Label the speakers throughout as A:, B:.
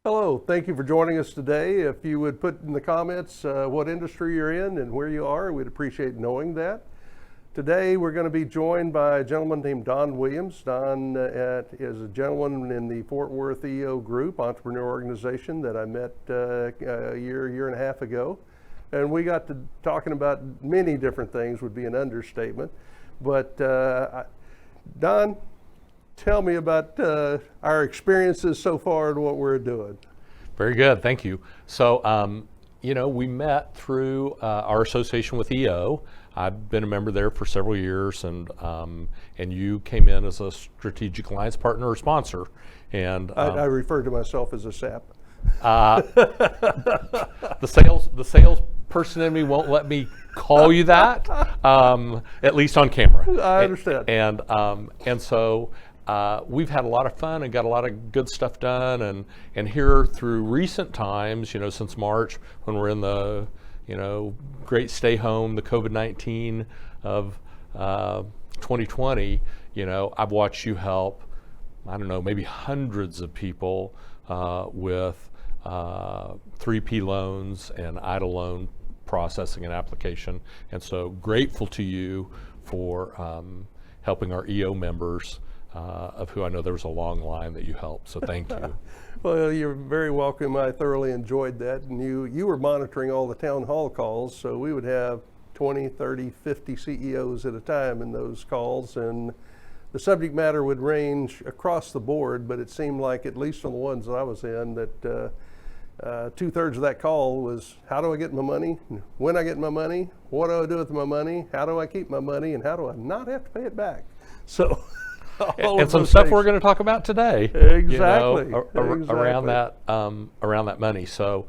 A: Hello, thank you for joining us today. If you would put in the comments what industry you're in and where you are, we'd appreciate knowing that. Today we're going to be joined by a gentleman named Don Williams. Don is a gentleman in the Fort Worth EO Group, entrepreneur organization that I met a year and a half ago. And we got to talking about many different things, would be an understatement. But Don, tell me about our experiences so far and what we're doing.
B: Very good, thank you. So, we met through our association with EO. I've been a member there for several years, and you came in as a strategic alliance partner or sponsor. And
A: I refer to myself as a SAP.
B: The sales person in me won't let me call you that, at least on camera.
A: I understand.
B: And so we've had a lot of fun and got a lot of good stuff done, and here through recent times, since March, when we're in the great stay home, the COVID-19 of 2020, I've watched you help, I don't know, maybe hundreds of people with 3P loans and EIDL loan processing and application. And so grateful to you for helping our EO members, of who I know there was a long line that you helped. So thank you.
A: Well, you're very welcome. I thoroughly enjoyed that. And you were monitoring all the town hall calls, so we would have 20, 30, 50 CEOs at a time in those calls. And the subject matter would range across the board, but it seemed like, at least on the ones that I was in, that 2/3 of that call was, how do I get my money? When I get my money? What do I do with my money? How do I keep my money? And how do I not have to pay it back? So.
B: And some stuff we're going to talk about today.
A: Exactly.
B: Around that money. So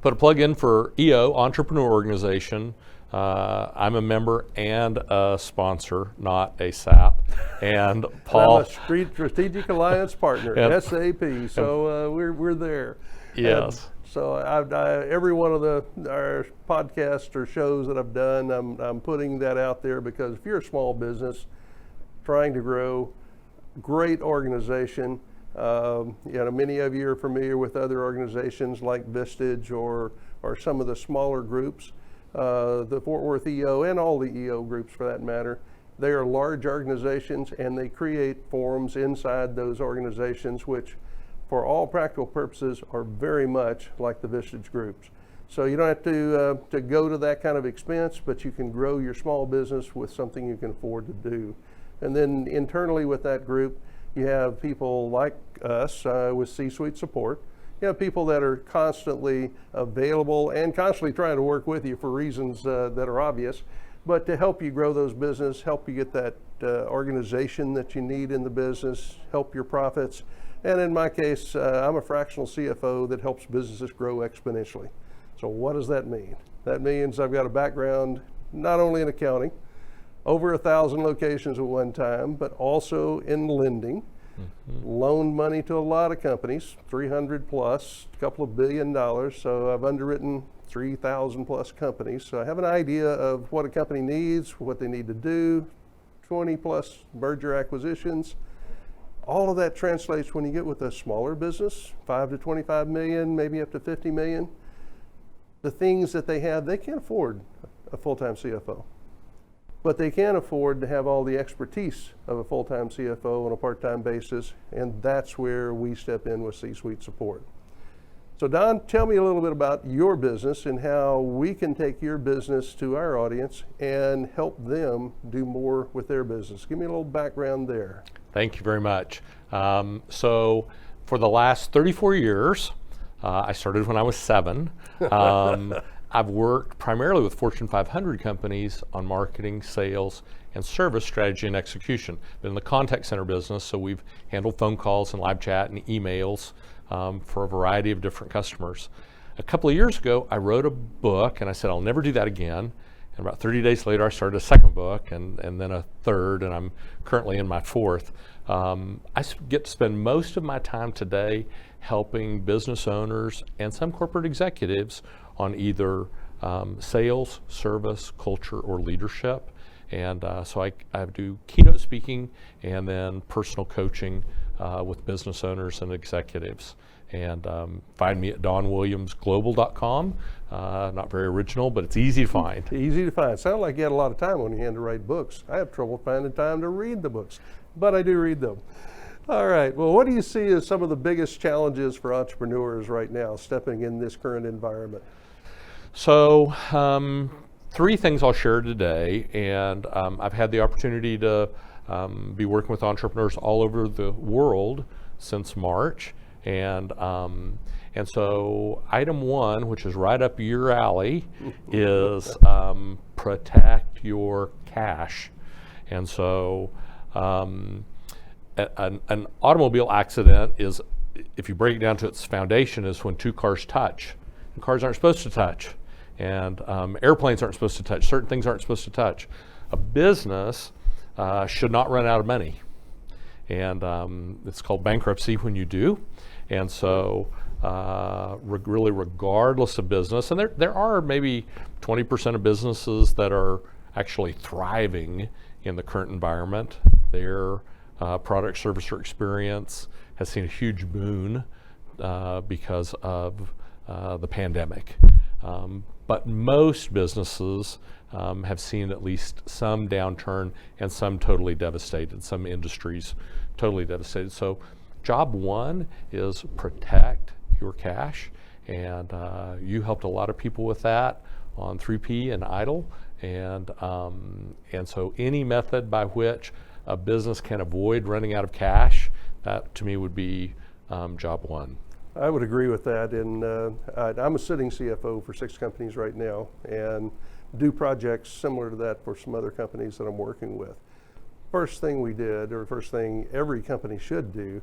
B: put a plug in for EO, Entrepreneur Organization. I'm a member and a sponsor, not a SAP. And Paul,
A: I'm a strategic alliance partner, SAP. So we're there.
B: Yes.
A: And so every one of our podcasts or shows that I've done, I'm putting that out there, because if you're a small business trying to grow, great organization. Many of you are familiar with other organizations like Vistage or some of the smaller groups, the Fort Worth EO and all the EO groups for that matter. They are large organizations, and they create forums inside those organizations, which for all practical purposes are very much like the Vistage groups. So you don't have to go to that kind of expense, but you can grow your small business with something you can afford to do. And then internally with that group, you have people like us with C-suite support. You have people that are constantly available and constantly trying to work with you for reasons that are obvious, but to help you grow those business, help you get that organization that you need in the business, help your profits. And in my case, I'm a fractional CFO that helps businesses grow exponentially. So what does that mean? That means I've got a background not only in accounting, over 1,000 locations at one time, but also in lending. Loaned money to a lot of companies, 300 plus, a couple of $1 billion. So I've underwritten 3,000 plus companies. So I have an idea of what a company needs, what they need to do, 20 plus merger acquisitions. All of that translates when you get with a smaller business, 5 to 25 million, maybe up to 50 million. The things that they have, they can't afford a full-time CFO. But they can afford to have all the expertise of a full-time CFO on a part-time basis, and that's where we step in with C-suite support. So Don, tell me a little bit about your business and how we can take your business to our audience and help them do more with their business. Give me a little background there.
B: Thank you very much. So for the last 34 years, I started when I was 7. I've worked primarily with Fortune 500 companies on marketing, sales, and service strategy and execution. Been in the contact center business, so we've handled phone calls and live chat and emails for a variety of different customers. A couple of years ago, I wrote a book, and I said I'll never do that again. And about 30 days later, I started a second book, and then a third, and I'm currently in my fourth. I get to spend most of my time today helping business owners and some corporate executives on either sales, service, culture, or leadership. And so I do keynote speaking and then personal coaching with business owners and executives. And find me at donwilliamsglobal.com. Not very original, but it's easy to find.
A: Easy to find. Sound like you had a lot of time on your hand to write books. I have trouble finding time to read the books, but I do read them. All right. Well, what do you see as some of the biggest challenges for entrepreneurs right now stepping in this current environment?
B: So, three things I'll share today, and I've had the opportunity to be working with entrepreneurs all over the world since March. And so item one, which is right up your alley, is protect your cash. And so an automobile accident is, if you break it down to its foundation, is when two cars touch. And cars aren't supposed to touch. And airplanes aren't supposed to touch. Certain things aren't supposed to touch. A business should not run out of money. And it's called bankruptcy when you do. And so really regardless of business, and there are maybe 20% of businesses that are actually thriving in the current environment. Their product, service, or experience has seen a huge boon because of the pandemic. But most businesses have seen at least some downturn and some totally devastated, some industries totally devastated. So job one is protect your cash, and you helped a lot of people with that on 3P and Idle, and so any method by which a business can avoid running out of cash, that to me would be job one.
A: I would agree with that, and I'm a sitting CFO for 6 companies right now, and do projects similar to that for some other companies that I'm working with. First thing we did, or first thing every company should do,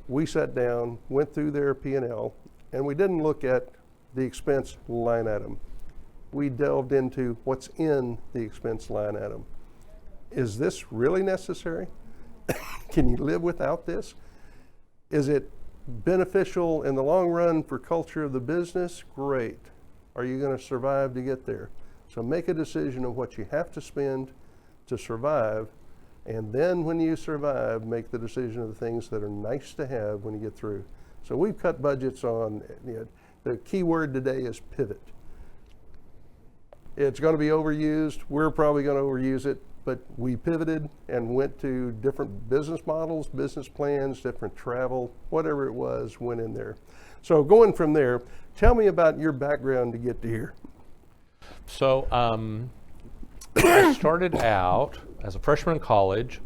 A: we sat down, went through their P&L, and we didn't look at the expense line item. We delved into what's in the expense line item. Is this really necessary? Can you live without this? Is it beneficial in the long run for culture of the business? Great. Are you going to survive to get there? So make a decision of what you have to spend to survive, and then when you survive, make the decision of the things that are nice to have when you get through. So we've cut budgets on, the key word today is pivot. It's going to be overused. We're probably going to overuse it, but we pivoted and went to different business models, business plans, different travel, whatever it was, went in there. So going from there, tell me about your background to get to here.
B: So I started out as a freshman in college.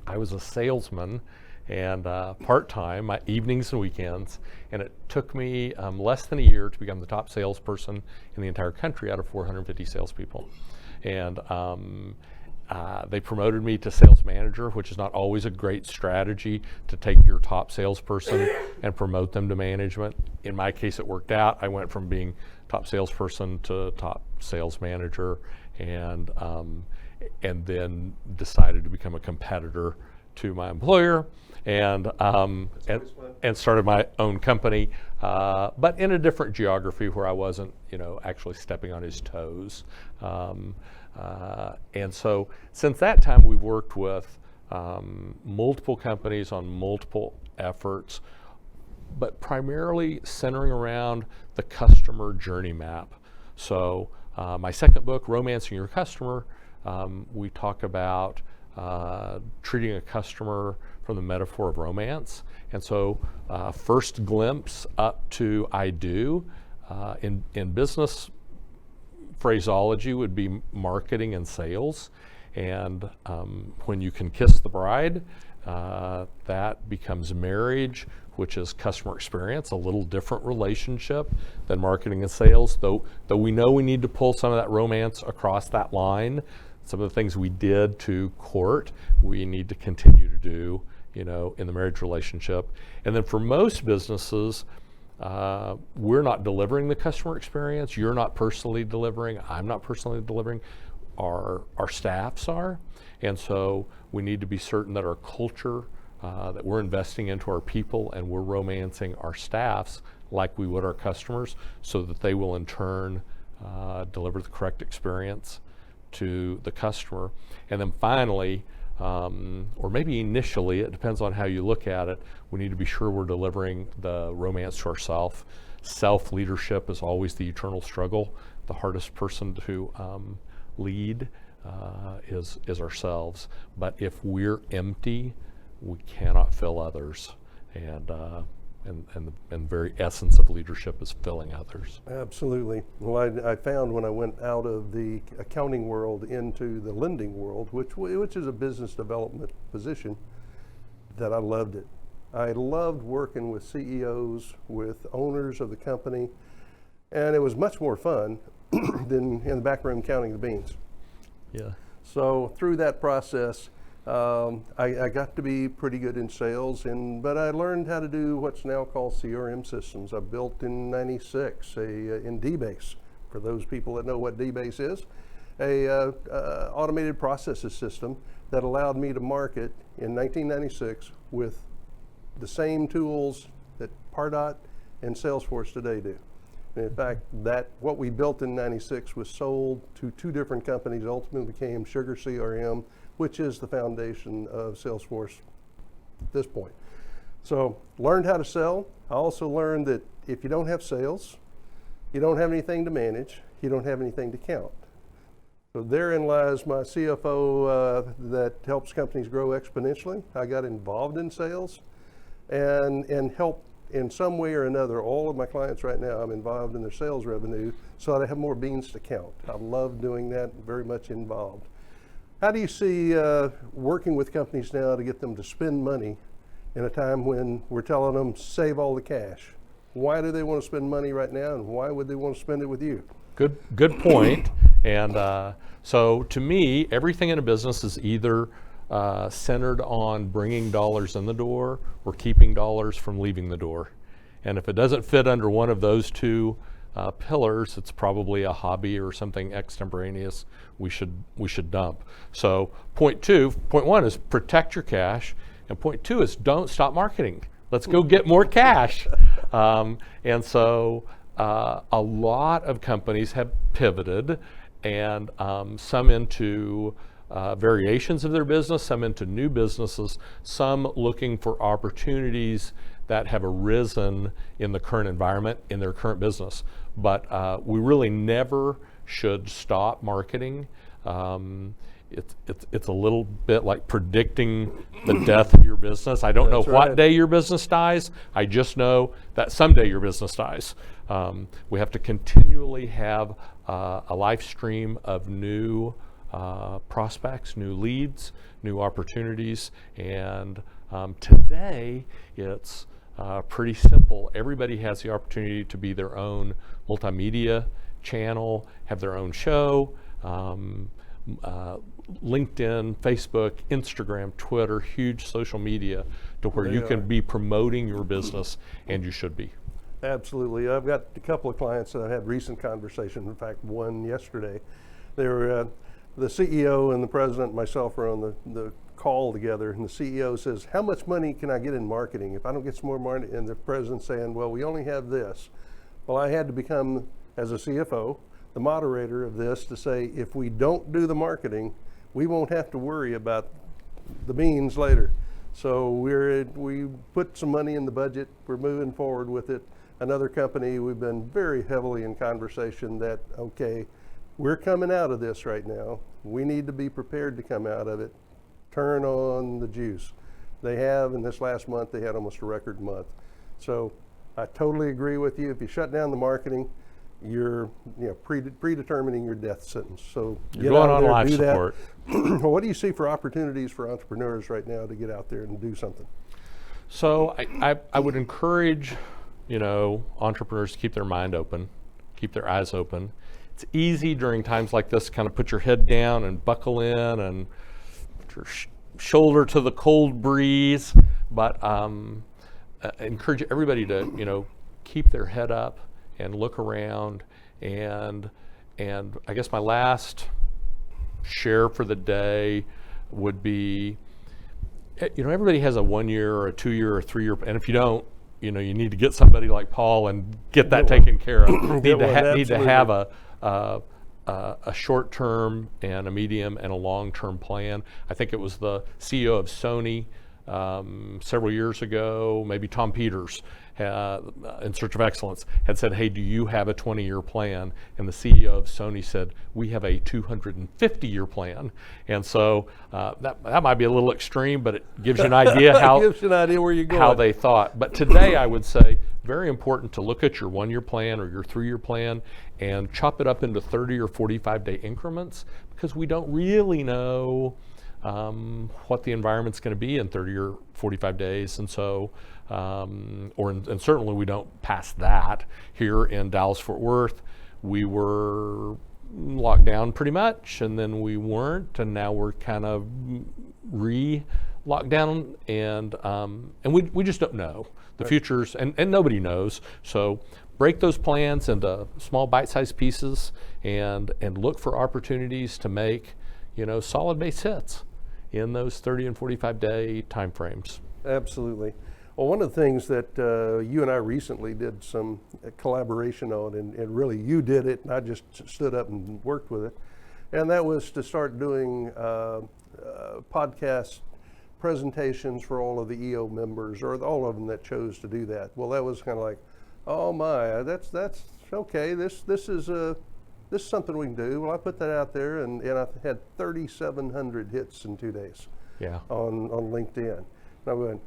B: I was a salesman, and part-time, my evenings and weekends, and it took me less than a year to become the top salesperson in the entire country out of 450 salespeople. And they promoted me to sales manager, which is not always a great strategy to take your top salesperson and promote them to management. In my case, it worked out. I went from being top salesperson to top sales manager, and then decided to become a competitor to my employer, and started my own company, but in a different geography where I wasn't, actually stepping on his toes. And so since that time, we've worked with multiple companies on multiple efforts, but primarily centering around the customer journey map. So my second book, Romancing Your Customer, we talk about treating a customer from the metaphor of romance. And so first glimpse up to I do in business phraseology would be marketing and sales. And when you can kiss the bride, that becomes marriage, which is customer experience, a little different relationship than marketing and sales, though we know we need to pull some of that romance across that line. Some of the things we did to court, we need to continue to do, in the marriage relationship. And then for most businesses, we're not delivering the customer experience. You're not personally delivering. I'm not personally delivering. Our staffs are. And so we need to be certain that our culture, that we're investing into our people, and we're romancing our staffs like we would our customers, so that they will in turn deliver the correct experience to the customer. And then finally, or maybe initially, it depends on how you look at it, we need to be sure we're delivering the romance to ourself. Self-leadership is always the eternal struggle. The hardest person to lead is ourselves. But if we're empty, we cannot fill others. And the very essence of leadership is filling others.
A: Absolutely. Well, I found when I went out of the accounting world into the lending world, which is a business development position, that I loved it. I loved working with CEOs, with owners of the company, and it was much more fun than in the back room counting the beans.
B: Yeah.
A: So through that process, I got to be pretty good in sales, but I learned how to do what's now called CRM systems. I built in '96 in DBase, for those people that know what DBase is, a automated processes system that allowed me to market in 1996 with the same tools that Pardot and Salesforce today do. And in fact, what we built in '96 was sold to 2 different companies, ultimately became Sugar CRM, which is the foundation of Salesforce at this point. So learned how to sell. I also learned that if you don't have sales, you don't have anything to manage, you don't have anything to count. So therein lies my CFO that helps companies grow exponentially. I got involved in sales and help in some way or another. All of my clients right now, I'm involved in their sales revenue so that I have more beans to count. I love doing that, very much involved. How do you see working with companies now to get them to spend money in a time when we're telling them save all the cash? Why do they want to spend money right now, and why would they want to spend it with you?
B: Good point. And so to me, everything in a business is either centered on bringing dollars in the door or keeping dollars from leaving the door. And if it doesn't fit under one of those 2 pillars, it's probably a hobby or something extemporaneous we should dump. So point 1 is protect your cash, and point 2 is don't stop marketing. Let's go get more cash. And so a lot of companies have pivoted, and some into variations of their business, some into new businesses, some looking for opportunities that have arisen in the current environment, in their current business. But we really never should stop marketing. It's a little bit like predicting the death of your business. I don't know what day your business dies. I just know that someday your business dies. We have to continually have a live stream of new prospects, new leads, new opportunities, and today it's pretty simple. Everybody has the opportunity to be their own multimedia channel, have their own show. LinkedIn, Facebook, Instagram, Twitter, huge social media to where you can be promoting your business, and you should be.
A: Absolutely. I've got a couple of clients that I had recent conversations, in fact one yesterday. They were the CEO and the president and myself were on the call together, and the CEO says, how much money can I get in marketing if I don't get some more money? And the president's saying, well, we only have this. Well, I had to become, as a CFO, the moderator of this to say, if we don't do the marketing, we won't have to worry about the beans later. So we put some money in the budget. We're moving forward with it. Another company, we've been very heavily in conversation that, okay, we're coming out of this right now. We need to be prepared to come out of it. Turn on the juice. They have, in this last month, they had almost a record month. So I totally agree with you. If you shut down the marketing, you're predetermining your death sentence. So
B: you're going on life support.
A: What do you see for opportunities for entrepreneurs right now to get out there and do something?
B: So I would encourage, entrepreneurs to keep their mind open, keep their eyes open. It's easy during times like this to kind of put your head down and buckle in and put your shoulder to the cold breeze, but encourage everybody to, keep their head up and look around. And I guess my last share for the day would be, everybody has a 1 year or a 2 year or 3 year, and if you don't, you need to get somebody like Paul and get that taken care of. need to have a short-term and a medium and a long-term plan. I think it was the CEO of Sony several years ago, maybe Tom Peters, in Search of Excellence, had said, hey, do you have a 20-year plan? And the CEO of Sony said, we have a 250-year plan. And so that might be a little extreme, but it gives you an idea how,
A: gives you an idea where you're going.
B: how they thought. But today I would say, very important to look at your 1-year plan or your 3-year plan and chop it up into 30 or 45-day increments, because we don't really know what the environment's going to be in 30 or 45 days. And so, and certainly we don't pass that. Here in Dallas-Fort Worth, we were locked down pretty much, and then we weren't, and now we're kind of re-locked down, and we just don't know. The futures, and nobody knows. So break those plans into small bite-sized pieces and look for opportunities to make, solid base hits in those 30 and 45-day time frames.
A: Absolutely. Well, one of the things that you and I recently did some collaboration on, and really you did it, and I just stood up and worked with it, and that was to start doing podcast presentations for all of the EO members, or all of them that chose to do that. Well, that was kind of like, oh my, that's okay. This is something we can do. Well, I put that out there, and I had 3,700 hits in 2 days.
B: Yeah.
A: On LinkedIn. And I went,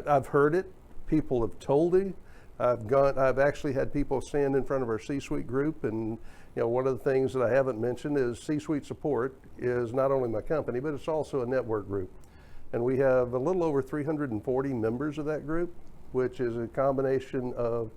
A: I've heard it. People have told me. I've actually had people stand in front of our C-suite group, and one of the things that I haven't mentioned is C-suite support is not only my company, but it's also a network group. And we have a little over 340 members of that group, which is a combination of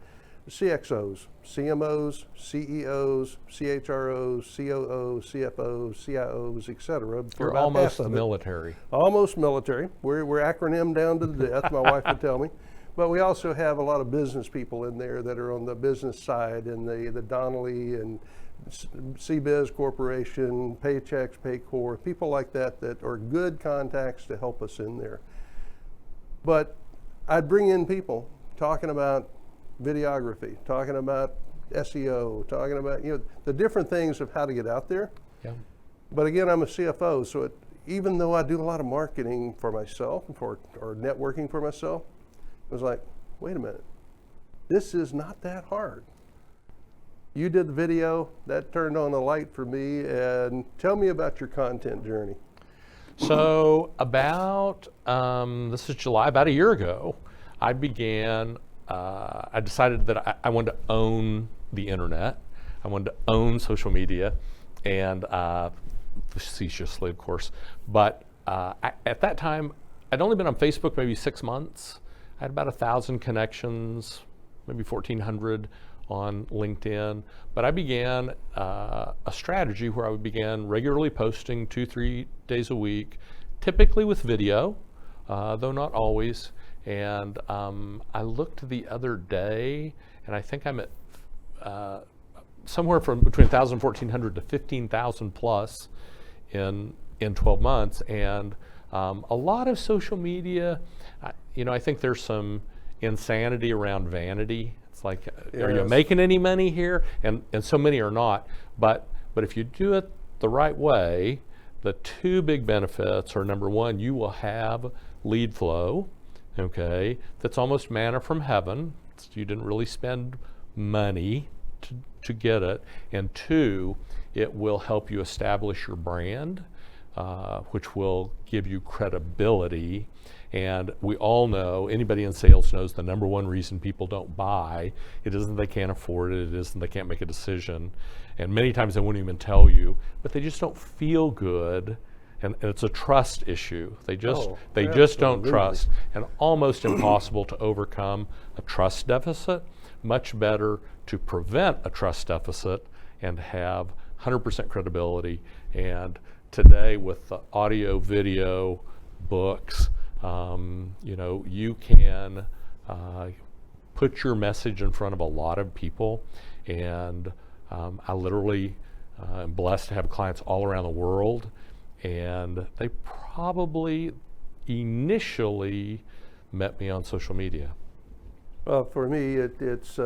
A: CXOs, CMOs, CEOs, CHROs, COOs, CFOs, CIOs, et cetera.
B: You're almost military.
A: Almost military. We're acronymed down to the death, my wife would tell me. But we also have a lot of business people in there that are on the business side, and the Donnelly and CBiz Corporation, Paychex, Paycor, people like that are good contacts to help us in there. But I'd bring in people talking about videography, talking about SEO, talking about the different things of how to get out there.
B: Yeah.
A: But again, I'm a CFO, so even though I do a lot of marketing for myself or networking for myself, it was like, wait a minute, this is not that hard. You did the video, that turned on a light for me, and tell me about your content journey.
B: So about, this is July, about a year ago, I decided that I wanted to own the internet. I wanted to own social media, and facetiously, of course. But at that time, I'd only been on Facebook maybe 6 months. I had about 1,000 connections, maybe 1,400 on LinkedIn. But I began a strategy where I would begin regularly posting 2-3 days a week, typically with video, though not always. And I looked the other day, and I think I'm at somewhere from between 1,000 and 1,400 to 15,000 plus in 12 months. And a lot of social media, I think there's some insanity around vanity. It's like, yes. Are you making any money here? And so many are not. But if you do it the right way, the two big benefits are, number one, you will have lead flow. Okay, that's almost manna from heaven. You didn't really spend money to get it. And two, it will help you establish your brand, which will give you credibility. And we all know, anybody in sales knows, the number one reason people don't buy, it isn't they can't afford it, it isn't they can't make a decision. And many times they won't even tell you, but they just don't feel good. And it's a trust issue. They just don't trust, and almost impossible to overcome a trust deficit. Much better to prevent a trust deficit and have 100% credibility. And today, with the audio, video, books, you can put your message in front of a lot of people. And I literally am blessed to have clients all around the world. And they probably initially met me on social media.
A: Well, for me, it's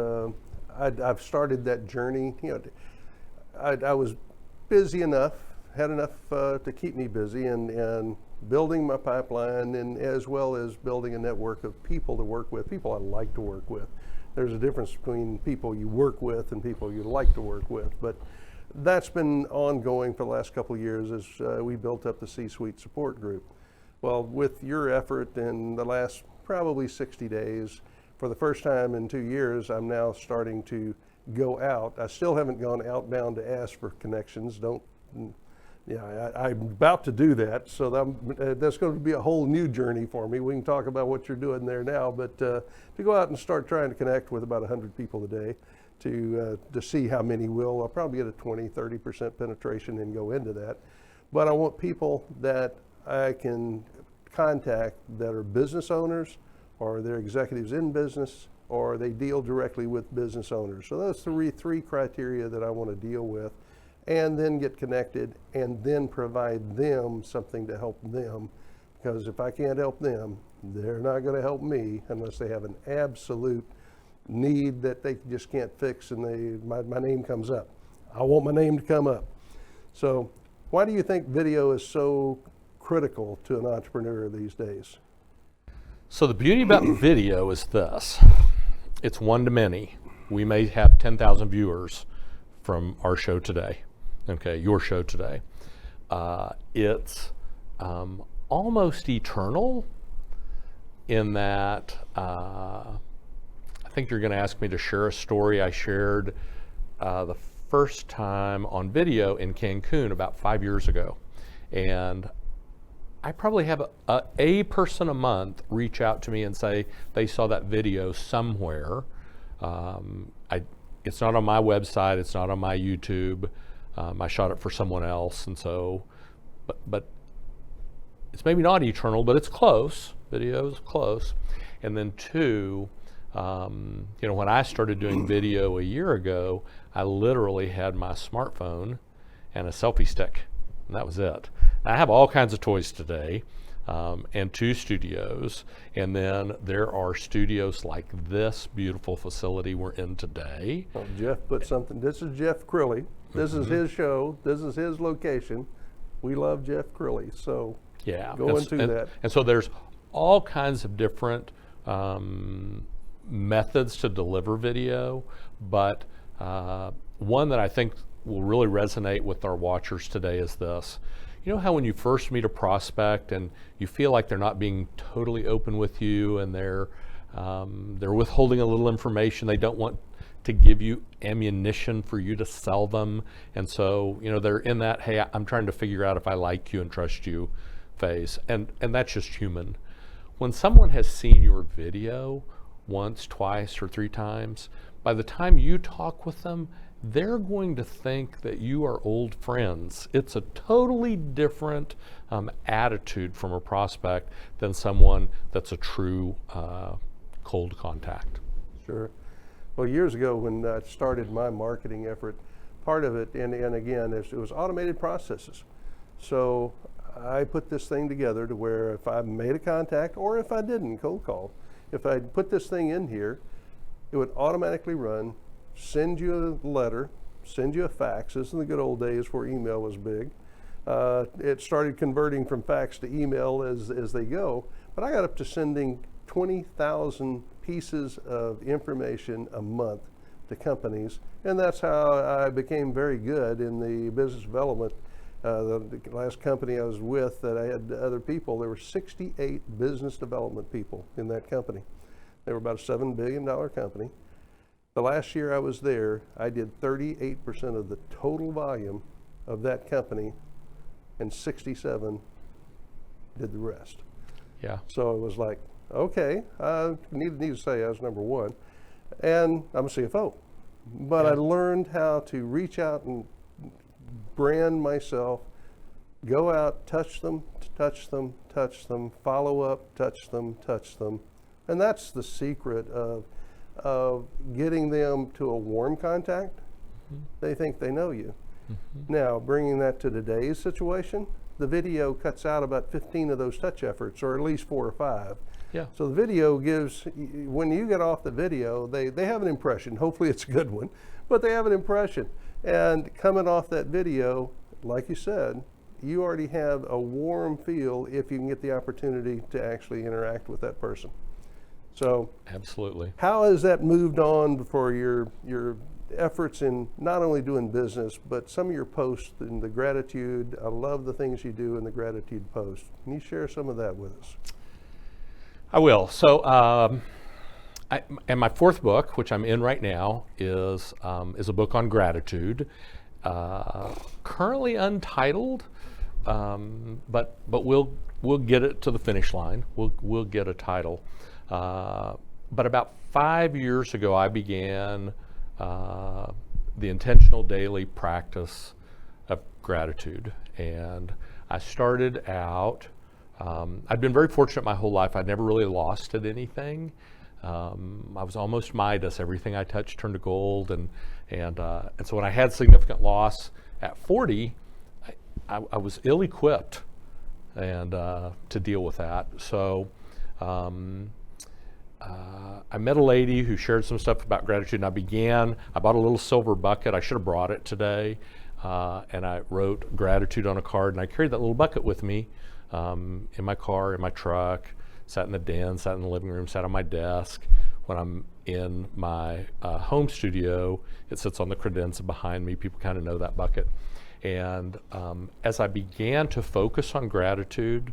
A: I've started that journey. I was busy enough, had enough to keep me busy, and building my pipeline, and as well as building a network of people to work with, people I like to work with. There's a difference between people you work with and people you like to work with, but that's been ongoing for the last couple of years as we built up the C-suite support group. Well, with your effort in the last probably 60 days, for the first time in 2 years, I'm now starting to go out. I still haven't gone outbound to ask for connections. I'm about to do that, so that's going to be a whole new journey for me. We can talk about what you're doing there now, but to go out and start trying to connect with about 100 people a day to see how many will. I'll probably get a 20-30% penetration and go into that. But I want people that I can contact that are business owners, or they're executives in business, or they deal directly with business owners. So those three criteria that I want to deal with, and then get connected, and then provide them something to help them. Because if I can't help them, they're not going to help me unless they have an absolute need that they just can't fix, and my name comes up. I want my name to come up. So why do you think video is so critical to an entrepreneur these days?
B: So the beauty about video is this. It's one to many. We may have 10,000 viewers from our show today, okay, your show today. It's almost eternal in that I think you're going to ask me to share a story I shared the first time on video in Cancun about 5 years ago. And I probably have a person a month reach out to me and say they saw that video somewhere. It's not on my website, it's not on my YouTube. I shot it for someone else, and so, but it's maybe not eternal, but it's close. Video is close. And then two, when I started doing video a year ago, I literally had my smartphone and a selfie stick, and that was it. I have all kinds of toys today, and 2 studios, and then there are studios like this beautiful facility we're in today.
A: Oh, Jeff put something. This is Jeff Crilly. This is his show. This is his location. We love Jeff Crilly, so
B: yeah,
A: go into that.
B: And so there's all kinds of different methods to deliver video, but one that I think will really resonate with our watchers today is this. You know how when you first meet a prospect and you feel like they're not being totally open with you, and they're withholding a little information, they don't want to give you ammunition for you to sell them, and so they're in that, hey, I'm trying to figure out if I like you and trust you phase, and that's just human. When someone has seen your video once, twice, or 3 times, by the time you talk with them, they're going to think that you are old friends. It's a totally different attitude from a prospect than someone that's a true cold contact.
A: Sure. Well, years ago when I started my marketing effort, part of it, and again, it was automated processes. So I put this thing together to where if I made a contact, or if I didn't cold call, if I put this thing in here, it would automatically run, send you a letter, send you a fax. This is the good old days where email was big. It started converting from fax to email as they go, but I got up to sending 20,000 pieces of information a month to companies, and that's how I became very good in the business development. The last company I was with that I had other people, there were 68 business development people in that company. They were about a $7 billion company. The last year I was there, I did 38% of the total volume of that company, and 67 did the rest.
B: Yeah.
A: So it was like, okay, I need to say I was number 1, and I'm a CFO. But I learned how to reach out and brand myself, go out, touch them, follow up, touch them. And that's the secret of getting them to a warm contact. They think they know you. Now, bringing that to today's situation, the video cuts out about 15 of those touch efforts, or at least 4 or 5.
B: Yeah.
A: So the video gives, when you get off the video, they have an impression. Hopefully it's a good one, but they have an impression. And coming off that video, like you said, you already have a warm feel if you can get the opportunity to actually interact with that person. So
B: Absolutely.
A: how has that moved on for your efforts in not only doing business, but some of your posts and the gratitude? I love the things you do in the gratitude post. Can you share some of that with us?
B: I will. So, and my fourth book, which I'm in right now, is a book on gratitude, currently untitled, but we'll get it to the finish line. We'll get a title. But about 5 years ago, I began the intentional daily practice of gratitude, and I started out. I'd been very fortunate my whole life. I'd never really lost at anything. I was almost Midas. Everything I touched turned to gold, and so when I had significant loss at 40, I was ill-equipped and to deal with that. So I met a lady who shared some stuff about gratitude, and I bought a little silver bucket. I should have brought it today, and I wrote gratitude on a card, and I carried that little bucket with me in my car, in my truck, sat in the den, sat in the living room, sat on my desk. When I'm in my home studio, it sits on the credenza behind me. People kind of know that bucket. And as I began to focus on gratitude,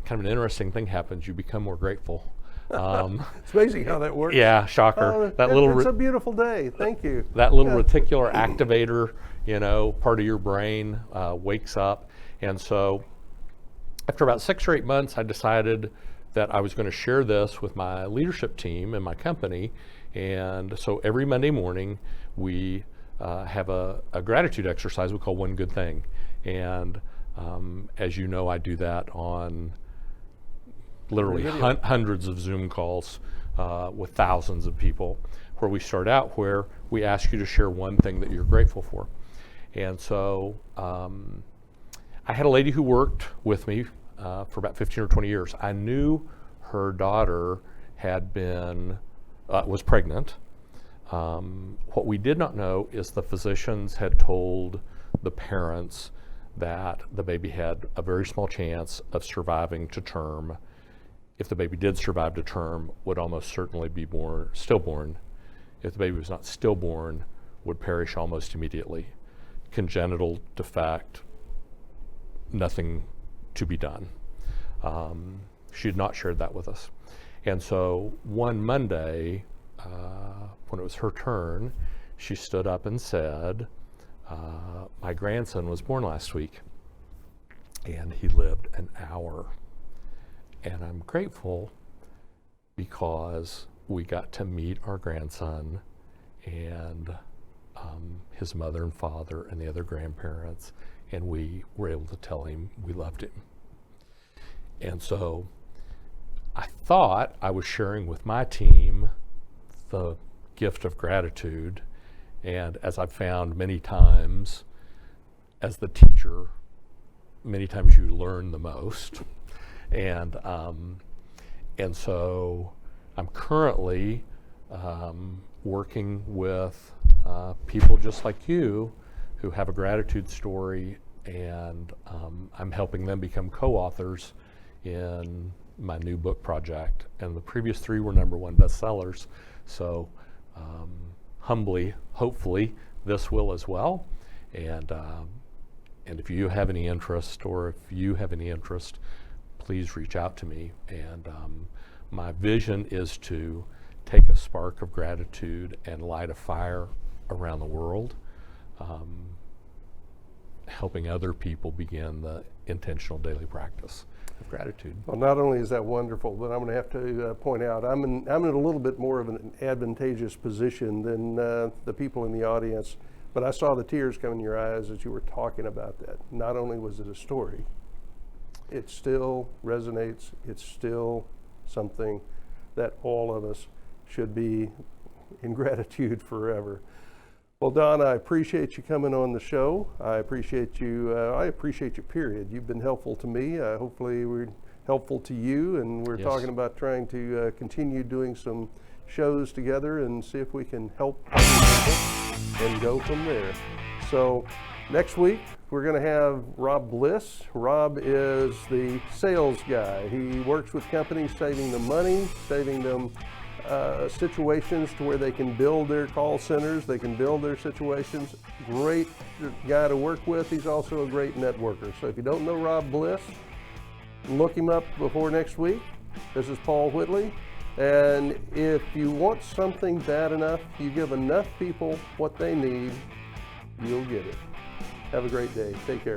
B: kind of an interesting thing happens. You become more grateful.
A: It's amazing how that works.
B: Yeah, shocker.
A: It's a beautiful day. Thank you.
B: That little reticular activator, part of your brain wakes up. And so after about 6 or 8 months, I decided that I was going to share this with my leadership team in my company. And so every Monday morning, we have a gratitude exercise we call One Good Thing. And as you know, I do that on literally hundreds of Zoom calls with thousands of people, where we start out where we ask you to share one thing that you're grateful for. And so I had a lady who worked with me for about 15 or 20 years. I knew her daughter was pregnant. What we did not know is the physicians had told the parents that the baby had a very small chance of surviving to term. If the baby did survive to term, would almost certainly be stillborn. If the baby was not stillborn, would perish almost immediately. Congenital defect, nothing to be done. She had not shared that with us. And so one Monday, when it was her turn, she stood up and said, my grandson was born last week, and he lived an hour. And I'm grateful because we got to meet our grandson and his mother and father and the other grandparents, and we were able to tell him we loved him. And so I thought I was sharing with my team the gift of gratitude, and as I've found many times, as the teacher, many times you learn the most. And so I'm currently working with people just like you who have a gratitude story, and I'm helping them become co-authors in my new book project. And the previous 3 were #1 bestsellers. So humbly, hopefully, this will as well. And if you have any interest, please reach out to me. And my vision is to take a spark of gratitude and light a fire around the world, helping other people begin the intentional daily practice of gratitude.
A: Well, not only is that wonderful, but I'm going to have to point out I'm in a little bit more of an advantageous position than the people in the audience. But I saw the tears come in your eyes as you were talking about that. Not only was it a story, it still resonates. It's still something that all of us should be in gratitude forever. Well, Don, I appreciate you coming on the show. I appreciate you, period. You've been helpful to me. Hopefully we helpful to you, and we're
B: Yes.
A: talking about trying to continue doing some shows together and see if we can help other people and go from there. So next week we're going to have Rob Bliss. Rob is the sales guy. He works with companies, saving them money, saving them situations to where they can build their call centers, they can build their situations. Great guy to work with. He's also a great networker. So if you don't know Rob Bliss, look him up before next week. This is Paul Whitley. And if you want something bad enough, you give enough people what they need, you'll get it. Have a great day. Take care.